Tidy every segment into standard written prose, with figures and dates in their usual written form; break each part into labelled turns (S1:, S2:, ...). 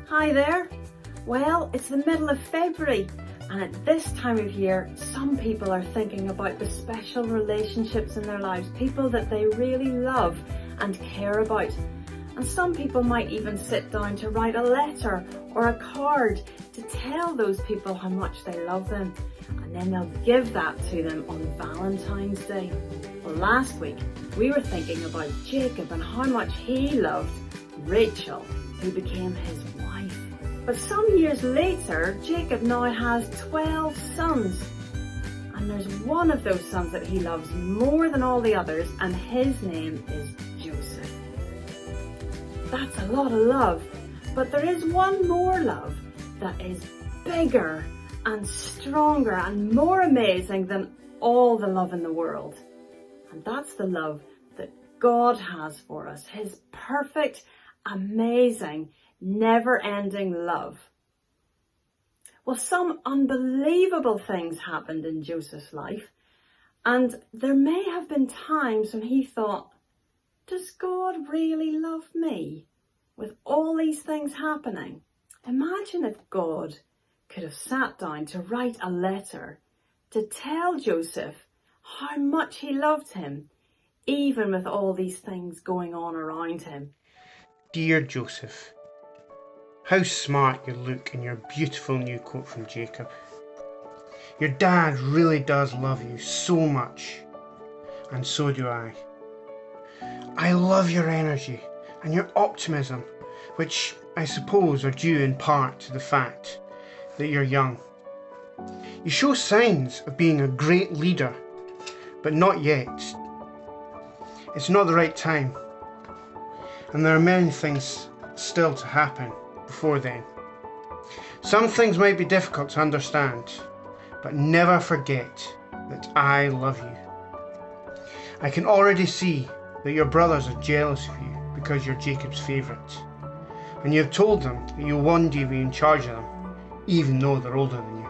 S1: Hi there. Well, it's the middle of February, and at this time of year, some people are thinking about the special relationships in their lives, people that they really love and care about. And some people might even sit down to write a letter or a card to tell those people how much they love them. And then they'll give that to them on Valentine's Day. Well, last week, we were thinking about Jacob and how much he loved Rachel, who became his wife. But some years later, Jacob now has 12 sons. And there's one of those sons that he loves more than all the others, and his name is Joseph. That's a lot of love, but there is one more love that is bigger and stronger and more amazing than all the love in the world. And that's the love that God has for us, his perfect, amazing, never-ending love. Well, some unbelievable things happened in Joseph's life, and there may have been times when he thought, does God really love me with all these things happening? Imagine if God could have sat down to write a letter to tell Joseph how much he loved him, even with all these things going on around him.
S2: Dear Joseph, how smart you look in your beautiful new coat from Jacob. Your dad really does love you so much, and so do I. I love your energy and your optimism, which I suppose are due in part to the fact that you're young. You show signs of being a great leader, but not yet. It's not the right time, and there are many things still to happen before then. Some things might be difficult to understand, but never forget that I love you. I can already see that your brothers are jealous of you because you're Jacob's favourite, and you have told them that you'll one day be in charge of them, even though they're older than you.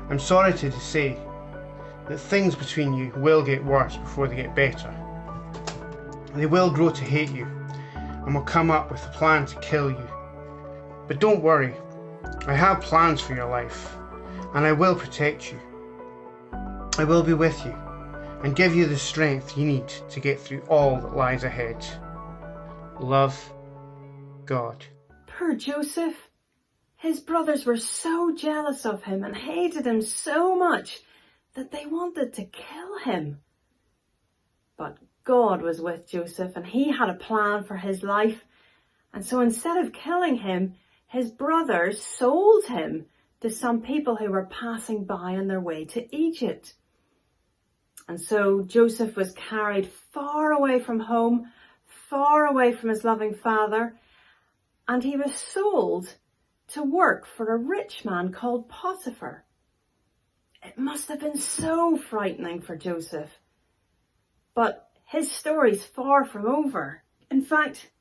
S2: I'm sorry to say that things between you will get worse before they get better. They will grow to hate you and will come up with a plan to kill you. But don't worry, I have plans for your life, and I will protect you. I will be with you and give you the strength you need to get through all that lies ahead. Love, God.
S1: Poor Joseph. His brothers were so jealous of him and hated him so much that they wanted to kill him. But God was with Joseph, and he had a plan for his life. And so instead of killing him, his brothers sold him to some people who were passing by on their way to Egypt. And so Joseph was carried far away from home, far away from his loving father, and he was sold to work for a rich man called Potiphar. It must have been so frightening for Joseph. But his story's far from over. In fact,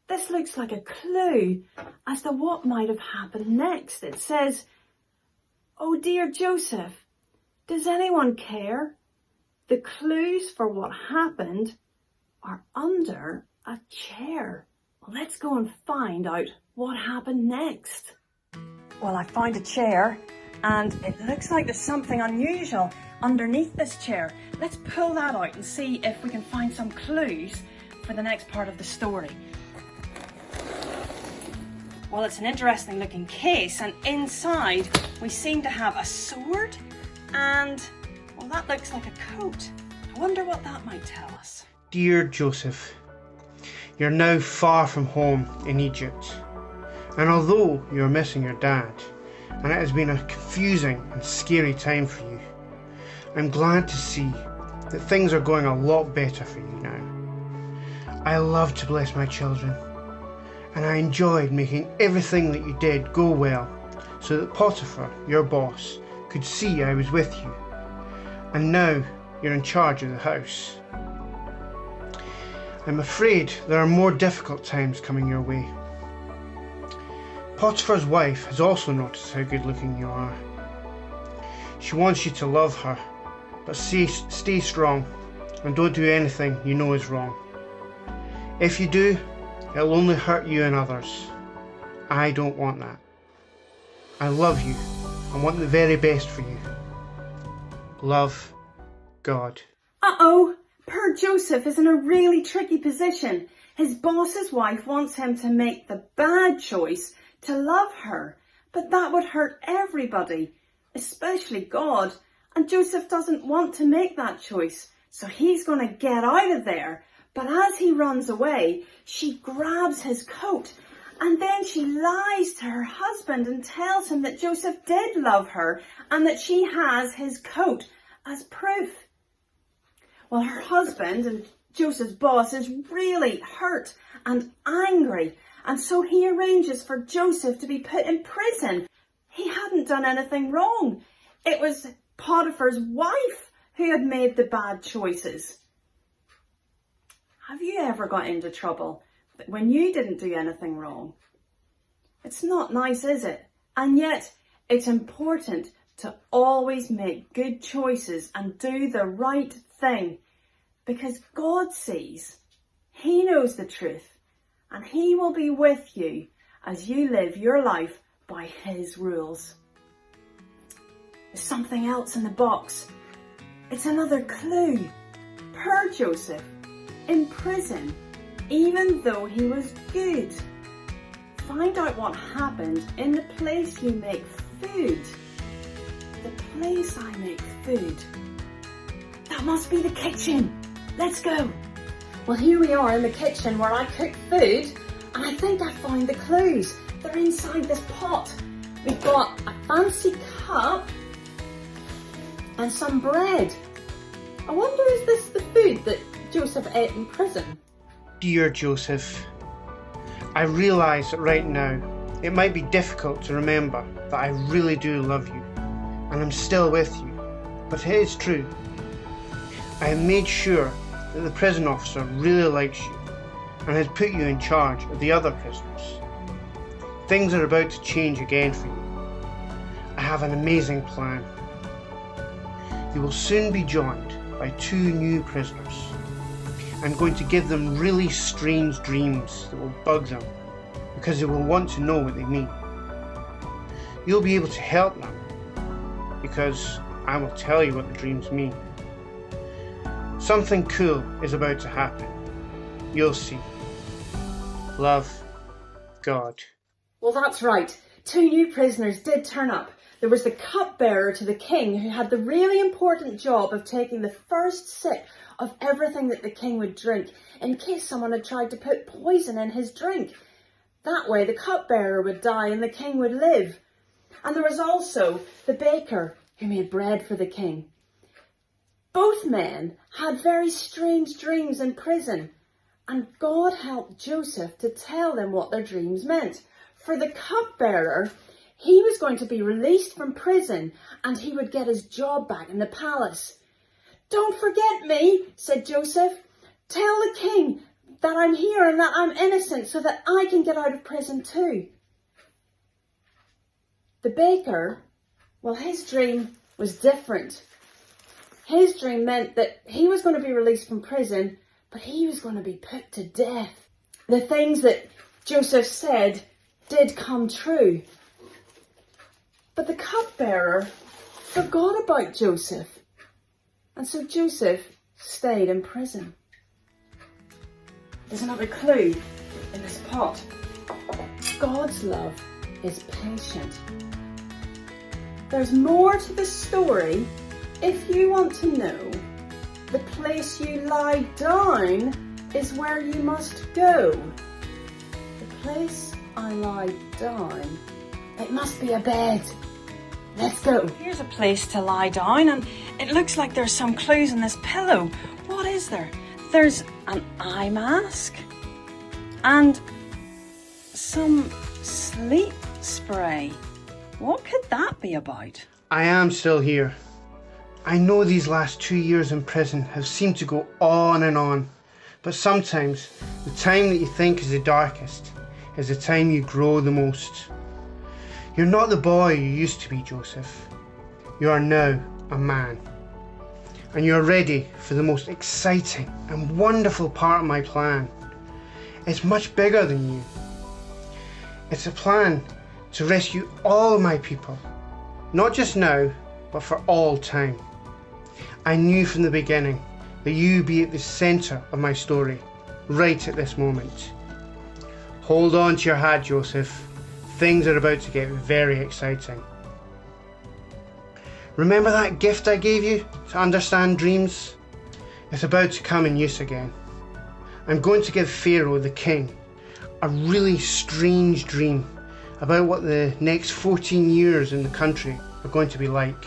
S1: this looks like a clue as to what might have happened next. It says, "Oh dear Joseph, does anyone care? The clues for what happened are under a chair." Well, let's go and find out what happened next. Well, I found a chair, and it looks like there's something unusual underneath this chair. Let's pull that out and see if we can find some clues for the next part of the story. Well, it's an interesting looking case, and inside we seem to have a sword and, well, that looks like a coat. I wonder what that might tell us.
S2: Dear Joseph, you're now far from home in Egypt, and although you're missing your dad, and it has been a confusing and scary time for you, I'm glad to see that things are going a lot better for you now. I love to bless my children, and I enjoyed making everything that you did go well, so that Potiphar, your boss, could see I was with you, and now you're in charge of the house. I'm afraid there are more difficult times coming your way. Potiphar's wife has also noticed how good looking you are. She wants you to love her, but stay strong and don't do anything you know is wrong. If you do, it'll only hurt you and others. I don't want that. I love you and want the very best for you. Love, God.
S1: Uh-oh, poor Joseph is in a really tricky position. His boss's wife wants him to make the bad choice to love her, but that would hurt everybody, especially God. And Joseph doesn't want to make that choice, so he's going to get out of there. But as he runs away, she grabs his coat, and then she lies to her husband and tells him that Joseph did love her and that she has his coat as proof. Well, her husband and Joseph's boss is really hurt and angry, and so he arranges for Joseph to be put in prison. He hadn't done anything wrong. It was Potiphar's wife who had made the bad choices. Have you ever got into trouble when you didn't do anything wrong? It's not nice, is it? And yet, it's important to always make good choices and do the right thing, because God sees, He knows the truth, and He will be with you as you live your life by His rules. There's something else in the box. It's another clue. Poor Joseph, in prison, even though he was good. Find out what happened in the place you make food. The place I make food. That must be the kitchen. Let's go. Well, here we are in the kitchen where I cook food, and I think I found the clues. They're inside this pot. We've got a fancy cup and some bread. I wonder, is this the food that Joseph ate in prison?
S2: Dear Joseph, I realise that right now it might be difficult to remember that I really do love you and I'm still with you, but it is true. I have made sure that the prison officer really likes you and has put you in charge of the other prisoners. Things are about to change again for you. I have an amazing plan. You will soon be joined by 2 new prisoners. I'm going to give them really strange dreams that will bug them because they will want to know what they mean. You'll be able to help them because I will tell you what the dreams mean. Something cool is about to happen. You'll see. Love, God.
S1: Well, that's right. 2 new prisoners did turn up. There was the cupbearer to the king who had the really important job of taking the first sip of everything that the king would drink in case someone had tried to put poison in his drink. That way the cupbearer would die and the king would live. And there was also the baker who made bread for the king. Both men had very strange dreams in prison, and God helped Joseph to tell them what their dreams meant. For the cupbearer, he was going to be released from prison and he would get his job back in the palace. "Don't forget me," said Joseph. "Tell the king that I'm here and that I'm innocent so that I can get out of prison too." The baker, well, his dream was different. His dream meant that he was going to be released from prison, but he was going to be put to death. The things that Joseph said did come true. But the cupbearer forgot about Joseph. And so Joseph stayed in prison. There's another clue in this pot. God's love is patient. There's more to the story if you want to know. The place you lie down is where you must go. The place I lie down, it must be a bed. Let's go. Here's a place to lie down, and it looks like there's some clues in this pillow. What is there? There's an eye mask and some sleep spray. What could that be about?
S2: I am still here. I know these last 2 years in prison have seemed to go on and on, but sometimes the time that you think is the darkest is the time you grow the most. You're not the boy you used to be, Joseph. You are now a man. And you are ready for the most exciting and wonderful part of my plan. It's much bigger than you. It's a plan to rescue all my people, not just now, but for all time. I knew from the beginning that you'd be at the centre of my story, right at this moment. Hold on to your hat, Joseph. Things are about to get very exciting. Remember that gift I gave you to understand dreams? It's about to come in use again. I'm going to give Pharaoh, the king, a really strange dream about what the next 14 years in the country are going to be like.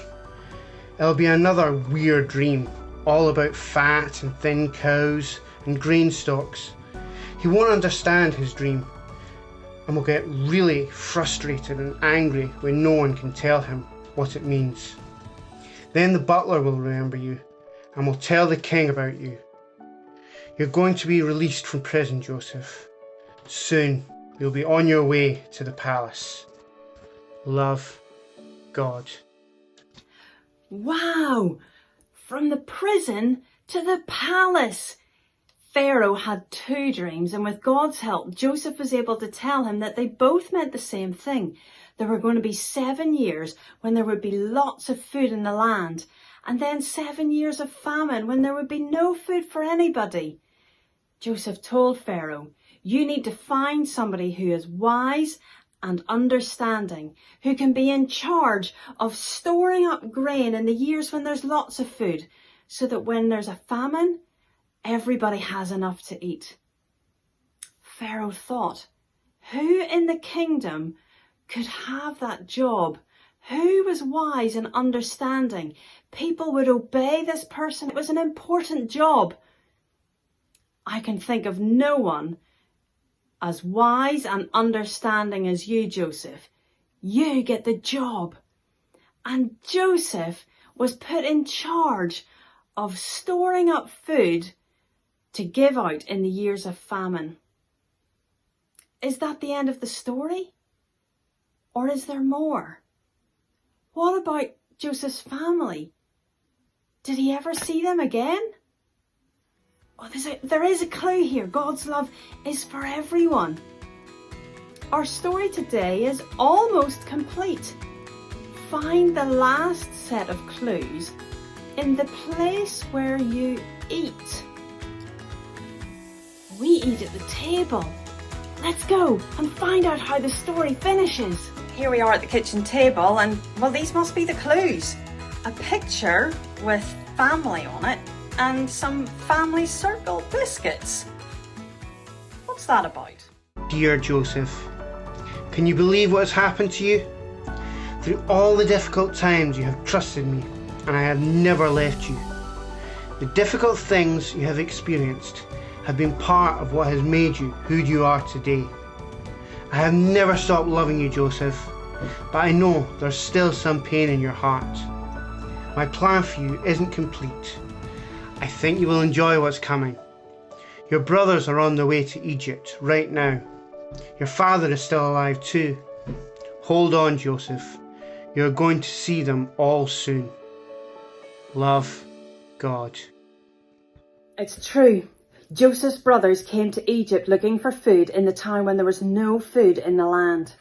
S2: It'll be another weird dream, all about fat and thin cows and grain stalks. He won't understand his dream and will get really frustrated and angry when no one can tell him what it means. Then the butler will remember you and will tell the king about you. You're going to be released from prison, Joseph. Soon you'll be on your way to the palace. Love, God.
S1: Wow! From the prison to the palace. Pharaoh had two dreams, and with God's help, Joseph was able to tell him that they both meant the same thing. There were going to be 7 years when there would be lots of food in the land, and then 7 years of famine when there would be no food for anybody. Joseph told Pharaoh, "You need to find somebody who is wise and understanding, who can be in charge of storing up grain in the years when there's lots of food, so that when there's a famine, everybody has enough to eat." Pharaoh thought, who in the kingdom could have that job? Who was wise and understanding? People would obey this person. It was an important job. I can think of no one as wise and understanding as you, Joseph. You get the job. And Joseph was put in charge of storing up food to give out in the years of famine. Is that the end of the story? Or is there more? What about Joseph's family? Did he ever see them again? Oh, there is a clue here. God's love is for everyone. Our story today is almost complete. Find the last set of clues in the place where you eat. We eat at the table. Let's go and find out how the story finishes. Here we are at the kitchen table, and well, these must be the clues. A picture with family on it and some family circle biscuits. What's that about?
S2: Dear Joseph, can you believe what has happened to you? Through all the difficult times you have trusted me, and I have never left you. The difficult things you have experienced have been part of what has made you who you are today. I have never stopped loving you, Joseph, but I know there's still some pain in your heart. My plan for you isn't complete. I think you will enjoy what's coming. Your brothers are on their way to Egypt right now. Your father is still alive too. Hold on, Joseph. You're going to see them all soon. Love, God.
S1: It's true. Joseph's brothers came to Egypt looking for food in the time when there was no food in the land.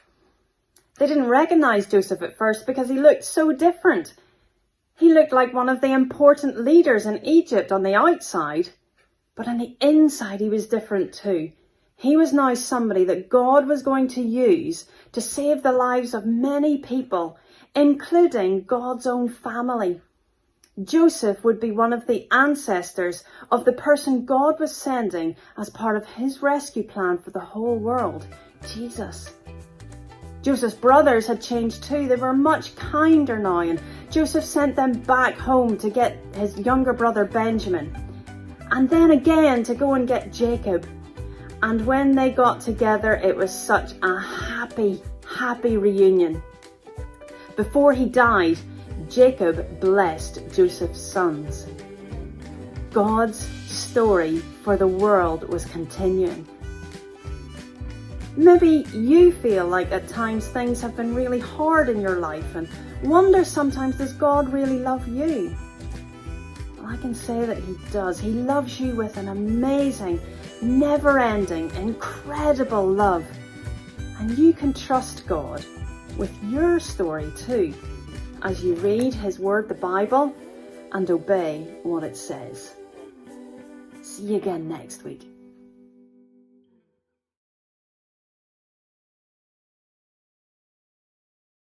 S1: They didn't recognize Joseph at first because he looked so different. He looked like one of the important leaders in Egypt on the outside, but on the inside he was different too. He was now somebody that God was going to use to save the lives of many people, including God's own family. Joseph would be one of the ancestors of the person God was sending as part of his rescue plan for the whole world, Jesus. Joseph's brothers had changed too. They were much kinder now, and Joseph sent them back home to get his younger brother Benjamin, and then again to go and get Jacob. And when they got together, it was such a happy, happy reunion. Before he died, Jacob blessed Joseph's sons. God's story for the world was continuing. Maybe you feel like at times things have been really hard in your life and wonder sometimes, does God really love you? Well, I can say that he does. He loves you with an amazing, never-ending, incredible love. And you can trust God with your story too, as you read His Word, the Bible, and obey what it says. See you again next week.